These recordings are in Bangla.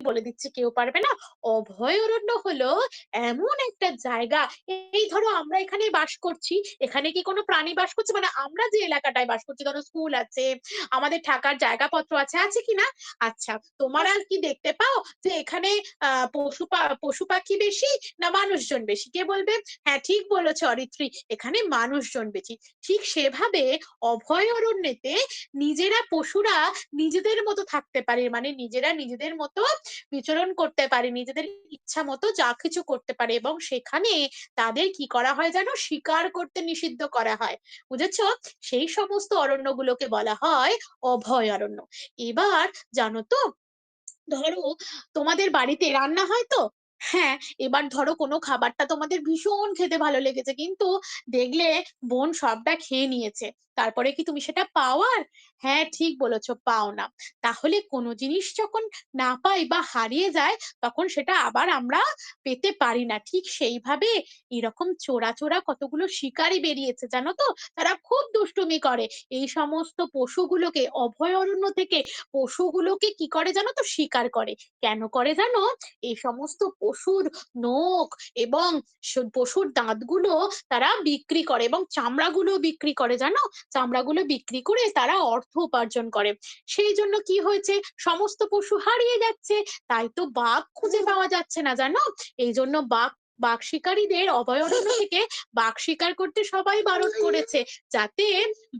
বলে দিচ্ছি, কেউ পারবে না। অভয়ারণ্য হলো এমন একটা জায়গা, এই ধরো আমরা এখানে বাস করছি, এখানে কি কোনো প্রাণী বাস করছে? মানে আমরা যে এলাকাটায় বাস করছি, ধরো স্কুল আছে, আমাদের থাকার জায়গাপত্র আছে, আছে কি না? আচ্ছা, তোমরা কি দেখতে পাও যে এখানে পশু পাখি বেশি না মানুষজন বেশি? কে বলবে? হ্যাঁ, ঠিক বলেছ অরিত্রী, এখানে মানুষজন বেশি। ঠিক সেভাবে অভয়ারণ্যেতে নিজেরা পশুরা নিজেদের মতো থাকতে পারে, মানে নিজেরা নিজেদের মতো বিচরণ করতে পারে, নিজেদের ইচ্ছা মতো যা কিছু করতে পারে, এবং সেখানে তাদের কি করা হয় জানো? শিকার করতে নিষিদ্ধ করা হয়। বুঝেছো? সেই সমস্ত অরণ্যগুলোকে বলা হয় অভয়ারণ্য। এবার জানো তো, ধরো তোমাদের বাড়িতে রান্না হয় তো, হ্যাঁ, এবার ধরো কোনো খাবারটা তোমাদের ভীষণ খেতে ভালো লেগেছে, কিন্তু দেখলে বোন সবটা খেয়ে নিয়েছে, তারপরে কি তুমি সেটা পাও আর? হ্যাঁ, ঠিক বলেছো, পাও না। তাহলে কোনো জিনিস যখন না পাই বা হারিয়ে যায়, তখন সেটা আবার আমরা পেতে পারি না। ঠিক সেইভাবে এরকম চোরা চোরা কতগুলো শিকারী বেরিয়েছে জানো তো, তারা খুব দুষ্টুমি করে। এই সমস্ত পশুগুলোকে, অভয়ারণ্য থেকে পশুগুলোকে কি করে জানো তো? শিকার করে। কেন করে জানো? এই সমস্ত পশুর নখ এবং পশুর দাঁতগুলো তারা বিক্রি করে, এবং চামড়াগুলো বিক্রি করে, জানো? চামড়াগুলো বিক্রি করে তারা অর্থ উপার্জন করে। সেই জন্য কি হয়েছে, সমস্ত পশু হারিয়ে যাচ্ছে। তাই তো বাঘ খুঁজে পাওয়া যাচ্ছে না, জানো? এই জন্য বাঘ শিকারীদের অভয়ারণ্য থেকে বাঘ শিকার করতে সবাই বারণ করেছে, যাতে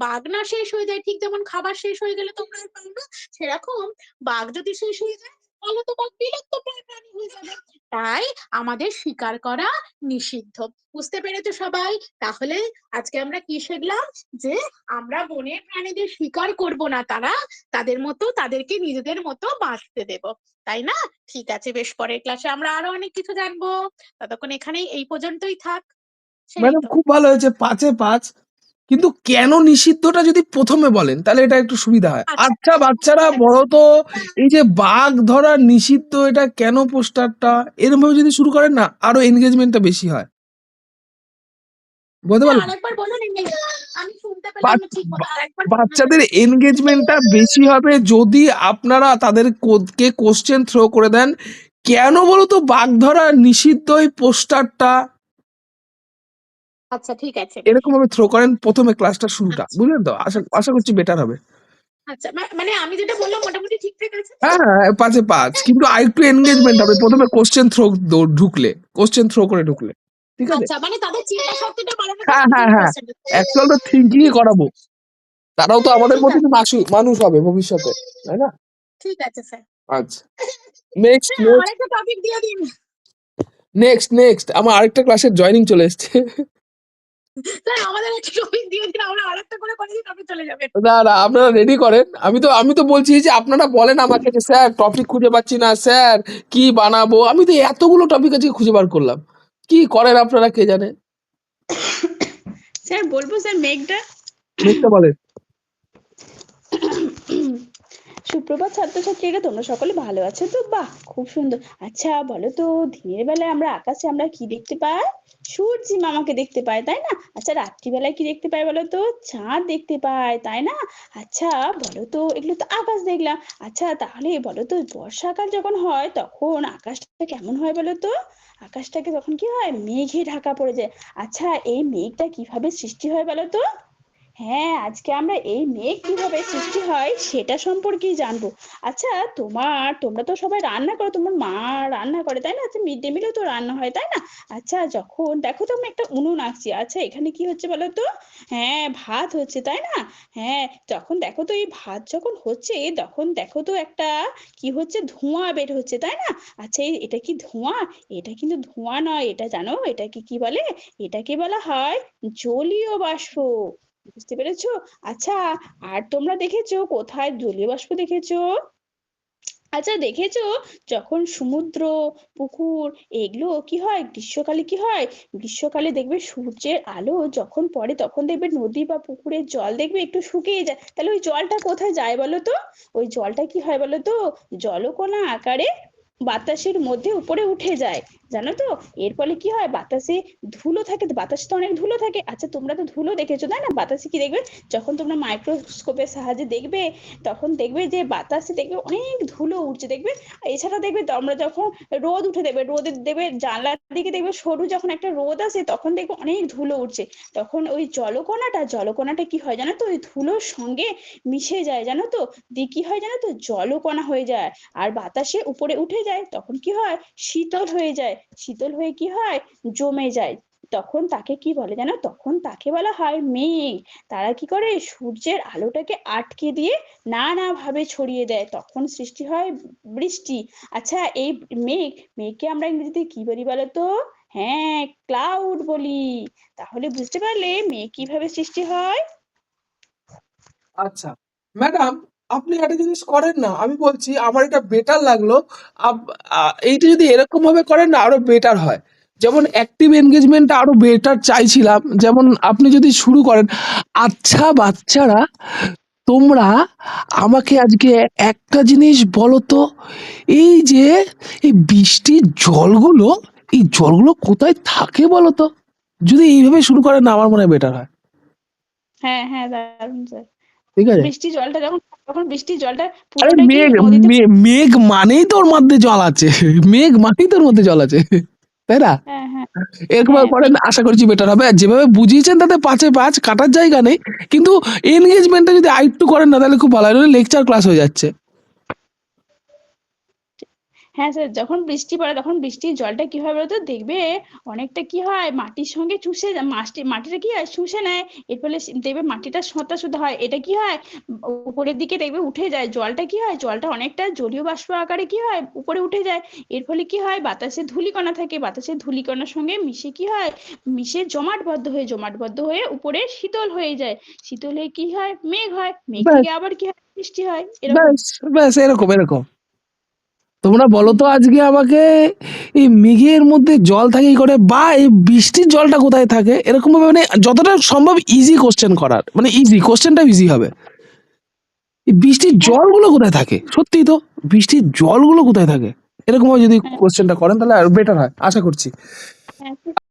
বাঘ না শেষ হয়ে যায়। ঠিক যেমন খাবার শেষ হয়ে গেলে তোমরা আর পাও না, সেরকম বাঘ যদি শেষ হয়ে যায়, তাহলে তো বাঘ বিলুপ্ত প্রায় প্রাণী হয়ে যাবে। তাই আমাদের শিকার করা নিষিদ্ধ। বুঝতে পেরেছো সবাই? তাহলে আজকে আমরা কি শিখলাম? যে আমরা বনের প্রাণীদের শিকার করব না, তাদের মতো তাদেরকে নিজেদের মতো বাঁচতে দেব, তাই না? ঠিক আছে, বেশ, পরের ক্লাসে আমরা আরো অনেক কিছু জানবো। ততক্ষণ এখানেই এই পর্যন্তই থাক। সেই ম্যাডাম তো। খুব ভালো হয়েছে, 5-এ 5। কিন্তু কেন নিষিদ্ধটা যদি প্রথমে বলেন তাহলে এটা একটু সুবিধা হয়। আচ্ছা, আচ্ছা বাচ্চারা বড় তো, এই যে বাঘ ধরা নিষিদ্ধ, এটা কেন পোস্টারটা এরকম ভাবে যদি শুরু করেন না, আরো এনগেজমেন্টটা বেশি হয়। বলতে হ্যাঁ, পারলেন? আরেকবার বলুন। আমি শুনতে পেলাম না ঠিক মতো, আরেকবার বলুন। বাচ্চাদের এনগেজমেন্টটা বেশি হবে যদি আপনারা তাদের কে কোশ্চেন থ্রো করে দেন, কেন বলতো বাঘ ধরা নিষিদ্ধ এই পোস্টারটা আচ্ছা, ঠিক আছে। এরকম ভাবে থ্রো করেন প্রথমে ক্লাসটা শুরুটা, আচ্ছা, বুঝলেন তো? আশা আচ্ছা, আশা করছি বেটার হবে। আচ্ছা, মানে আমি যেটা বললাম মোটামুটি ঠিকঠাক আছে তো? হ্যাঁ হ্যাঁ, 5-এ 5, কিন্তু আরেকটু এনগেজমেন্ট হবে প্রথমে কোশ্চেন থ্রো ঢুকলে, কোশ্চেন থ্রো করে ঢুকলে, ঠিক আছে? আচ্ছা, মানে তাদের চিন্তা শক্তিটা বাড়ানোর জন্য হ্যাঁ হ্যাঁ প্রথমে হ্যাঁ, কোশ্চেন। অ্যাকচুয়াল তো থিঙ্কিংই ঠিক আছে, করাবো। তারাও তো আমাদের ঠিক মতো আছে, মানুষ হবে ভবিষ্যতে, তাই না? ঠিক আছে স্যার। আচ্ছা, নেক্সট স্যার, আমার নেক্সট একটা টপিক দিয়ে দিন। নেক্সট আমার আরেকটা ক্লাসের জয়েনিং চলে এসছে। স্যার, আমাদের একটা টপিক দিয়ে দিন, আমরা আরেকটা করে করে দিন, আপনি চলে যাবেন। না না, আপনারা রেডি করেন। আমি তো বলছি যে আপনারা বলেন আমাকে যে স্যার টপিক খুঁজে পাচ্ছি না স্যার, কি বানাবো। আমি তো এতগুলো টপিক আজকে খুঁজে বার করলাম, কি করেন আপনারা কে জানে। স্যার বলবো স্যার মেঘটা? নেক্সটটা বলেন। সুপ্রভাত ছাত্রছাত্রীরা, তোমরা সকলে ভালো আছো তো? বাহ, খুব সুন্দর। আচ্ছা বলো তো, দিনের বেলায় আমরা আকাশে আমরা কি দেখতে পাই? সূর্যি মামাকে দেখতে পাই, তাই না? আচ্ছা রাত্রিবেলায় কি দেখতে পাই বলো তো? চাঁদ দেখতে পাই, তাই না? আচ্ছা বলো তো, এগুলো তো আকাশ দেখলাম। আচ্ছা তাহলে বলো তো, বর্ষাকাল যখন হয় তখন আকাশটা কেমন হয় বলো তো? আকাশটাকে তখন কি হয়? মেঘে ঢাকা পড়ে যায়। আচ্ছা এই মেঘটা কিভাবে সৃষ্টি হয় বলো তো? হ্যাঁ, আজকে আমরা এই মেঘ কিভাবে সৃষ্টি হয় সেটা সম্পর্কেই জানবো। আচ্ছা তোমরা তো সবাই রান্না করো, তোমার মা রান্না করে, তাই না? আচ্ছা মিড ডে মিলেও তো রান্না হয়, তাই না? আচ্ছা যখন দেখো তো আমি একটা উনুন আঁকছি, আচ্ছা এখানে কি হচ্ছে বলো তো? হ্যাঁ, ভাত হচ্ছে, তাই না? হ্যাঁ, যখন দেখো তো এই ভাত যখন হচ্ছে, তখন দেখো তো একটা কি হচ্ছে? ধোঁয়া বের হচ্ছে, তাই না? আচ্ছা এটা কি ধোঁয়া? এটা কিন্তু ধোঁয়া নয়, এটা জানো এটাকে কি বলে? এটাকে বলা হয় জলীয় বাষ্প। বুঝতে পেরেছো? আচ্ছা আর তোমরা দেখেছো কোথায় জলীয় বাষ্প দেখেছো? আচ্ছা দেখেছো যখন সমুদ্র, পুকুর এগুলো কি হয় গ্রীষ্মকালে, কি হয় গ্রীষ্মকালে দেখবে সূর্যের আলো যখন পড়ে তখন দেখবে নদী বা পুকুরের জল দেখবে একটু শুকিয়ে যায়, তাহলে ওই জলটা কোথায় যায় বলো তো? ওই জলটা কি হয় বলো তো? জলকণা আকারে বাতাসের মধ্যে উপরে উঠে যায়, জানো তো? এর ফলে কি হয়, বাতাসে ধুলো থাকে, বাতাসে তো অনেক ধুলো থাকে। আচ্ছা তোমরা তো ধুলো দেখেছো তাই না? বাতাসে কি দেখবে, যখন তোমরা মাইক্রোস্কোপের সাহায্যে দেখবে, তখন দেখবে যে বাতাসে দেখবে অনেক ধুলো উঠছে, দেখবে। এছাড়া দেখবে আমরা যখন রোদ উঠে দেখবে, রোদের দেখবে জানলার দিকে দেখবে সরু যখন একটা রোদ আসে, তখন দেখবে অনেক ধুলো উঠছে। তখন ওই জলকণাটা কি হয় জানো তো, ওই ধুলোর সঙ্গে মিশে যায়, জানো তো? দিয়ে কি হয় জানো তো, জলকণা হয়ে যায়। আর বাতাসে উপরে উঠে যায়, তখন কি হয়, শীতল হয়ে যায়। শীতল হয়ে কি হয়, জমে যায়। তখন তাকে কি বলে জানো, তখন তাকে বলা হয় মেঘ। তারা কি করে, সূর্যের আলোটাকে আটকে দিয়ে নানা ভাবে ছড়িয়ে দেয়, তখন সৃষ্টি হয় বৃষ্টি। আচ্ছা এই মেঘকে আমরা ইংরেজিতে কি বলি বলো তো? হ্যাঁ, ক্লাউড বলি। তাহলে বুঝতে পারলে মেঘ কিভাবে সৃষ্টি হয়। আচ্ছা ম্যাডাম, আপনি একটা জিনিস করেন না, আমি বলছি আমার এটা বেটার লাগলো। এইটা যদি এরকম ভাবে করেন না আরো বেটার হয়। যেমন অ্যাক্টিভ এনগেজমেন্টটা আরো বেটার চাইছিলাম, যেমন আপনি যদি শুরু করেন, আচ্ছা বাচ্চারা তোমরা আমাকে আজকে একটা জিনিস বলো তো, এই যে এই বৃষ্টির জলগুলো, এই জলগুলো কোথায় থাকে বলো তো? যদি এইভাবে শুরু করেন না আমার মনে হয় বেটার হয়। হ্যাঁ হ্যাঁ, দারুণ স্যার। ঠিক আছে। বৃষ্টির জলটা যখন, তখন বৃষ্টির জলটা আরে পুরোটা কি মেঘ, নদীতে। মেঘ মানেই তোর মধ্যে জল আছে। মেঘ মানেই তোর মধ্যে জল আছে, তাই না? হ্যাঁ হ্যাঁ এরকম হ্যাঁ, করেন, আশা করছি বেটার হবে। আর যেভাবে বুঝিয়েছেন তাতে 5-এ 5 কাটার জায়গা নেই, কিন্তু এনগেজমেন্টটা যদি আরেকটু করেন না তাহলে খুব ভালো হয়, লেকচার ক্লাস হয়ে যাচ্ছে। হ্যাঁ স্যার, যখন বৃষ্টি পড়ে তখন বৃষ্টির জলটা কি হয় বলতো, দেখবে অনেকটা কি হয়, মাটির সঙ্গে চুষে মাটিটা কি হয়, শুষে নেয়। এর ফলে দেখবে মাটিটা সোঁতা সোঁতা হয়। এটা কি হয়, উপরের দিকে দেখবে উঠে যায় জলটা, কি হয়, জলটা অনেকটা জলীয় বাষ্প আকারে কি হয়, উপরে উঠে যায়। এর ফলে কি হয়, বাতাসে ধূলিকণা থাকে, বাতাসের ধূলিকণার সঙ্গে মিশে কি হয়, মিশে জমাটবদ্ধ হয়ে উপরে শীতল হয়ে যায়। শীতল হয়ে কি হয়, মেঘ হয়। মেঘ থেকে ব্যাস, আবার কি হয়, বৃষ্টি হয়, এরকম। ব্যাস, ব্যাস, এরকম এরকম। তোমরা বলো হুম। তো আজকে আমাকে, এই মেঘের মধ্যে জল থাকে কি করে, বা এই বৃষ্টির জলটা কোথায় থাকে, এরকম ভাবে মানে যতটা সম্ভব ইজি কোশ্চেন করার, মানে ইজি কোশ্চেনটা ইজি হবে। এই বৃষ্টির হ্যাঁ জলগুলো কোথায় থাকে, সত্যি তো, বৃষ্টির জলগুলো কোথায় থাকে, এরকম ভাবে যদি হ্যাঁ কোশ্চেনটা করেন তাহলে আর বেটার হয় আশা করছি।